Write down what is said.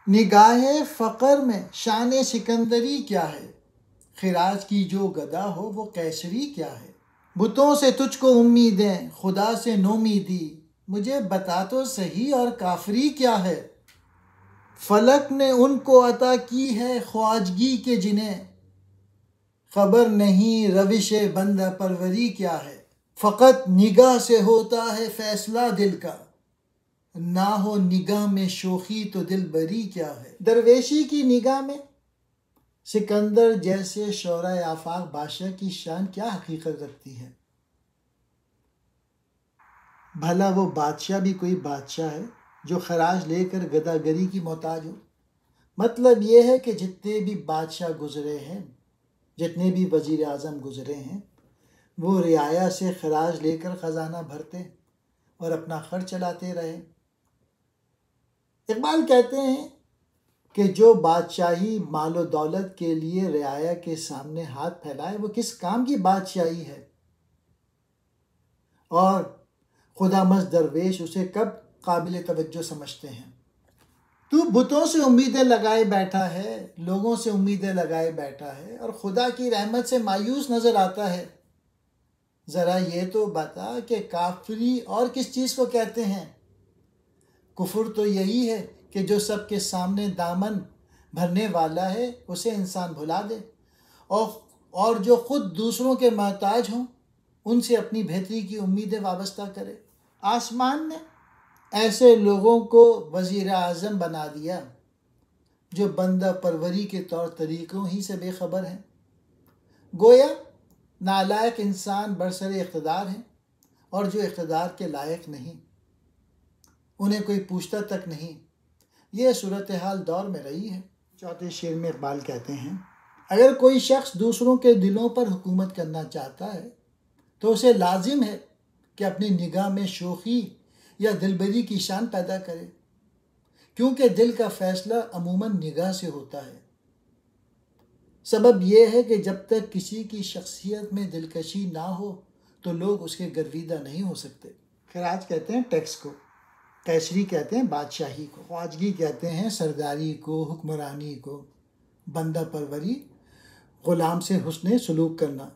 نگاہ فقر میں شان سکندری کیا ہے؟ خراج کی جو گدا ہو وہ قیصری کیا ہے؟ بتوں سے تجھ کو امیدیں، خدا سے نومیدی، مجھے بتا تو صحیح اور کافری کیا ہے؟ فلک نے ان کو عطا کی ہے خواجگی کے جنہیں خبر نہیں روش بندہ پروری کیا ہے؟ فقط نگاہ سے ہوتا ہے فیصلہ دل کا، نہ ہو نگاہ میں شوخی تو دل بری کیا ہے؟ درویشی کی نگاہ میں سکندر جیسے شعرۂ آفاق بادشاہ کی شان کیا حقیقت رکھتی ہے؟ بھلا وہ بادشاہ بھی کوئی بادشاہ ہے جو خراج لے کر گداگری کی محتاج ہو؟ مطلب یہ ہے کہ جتنے بھی بادشاہ گزرے ہیں، جتنے بھی وزیر اعظم گزرے ہیں، وہ رعایا سے خراج لے کر خزانہ بھرتے اور اپنا خرچ چلاتے رہے۔ اقبال کہتے ہیں کہ جو بادشاہی مال و دولت کے لیے رعایا کے سامنے ہاتھ پھیلائے وہ کس کام کی بادشاہی ہے؟ اور خدا مست درویش اسے کب قابل توجہ سمجھتے ہیں؟ تو بتوں سے امیدیں لگائے بیٹھا ہے، لوگوں سے امیدیں لگائے بیٹھا ہے اور خدا کی رحمت سے مایوس نظر آتا ہے۔ ذرا یہ تو بتا کہ کافری اور کس چیز کو کہتے ہیں؟ کفر تو یہی ہے کہ جو سب کے سامنے دامن بھرنے والا ہے اسے انسان بھلا دے، اور جو خود دوسروں کے محتاج ہوں ان سے اپنی بہتری کی امیدیں وابستہ کرے۔ آسمان نے ایسے لوگوں کو وزیر اعظم بنا دیا جو بندہ پروری کے طور طریقوں ہی سے بے خبر ہیں۔ گویا نالائق انسان برسر اقتدار ہیں اور جو اقتدار کے لائق نہیں، انہیں کوئی پوچھتا تک نہیں۔ یہ صورتحال دور میں رہی ہے۔ چوتھے شعر میں اقبال کہتے ہیں، اگر کوئی شخص دوسروں کے دلوں پر حکومت کرنا چاہتا ہے تو اسے لازم ہے کہ اپنی نگاہ میں شوخی یا دلبری کی شان پیدا کرے، کیونکہ دل کا فیصلہ عموماً نگاہ سے ہوتا ہے۔ سبب یہ ہے کہ جب تک کسی کی شخصیت میں دلکشی نہ ہو تو لوگ اس کے گرویدہ نہیں ہو سکتے۔ خراج کہتے ہیں ٹیکس کو، قیصری کہتے ہیں بادشاہی کو، خواجگی کہتے ہیں سرداری کو، حکمرانی کو، بندہ پروری غلام سے حسن سلوک کرنا۔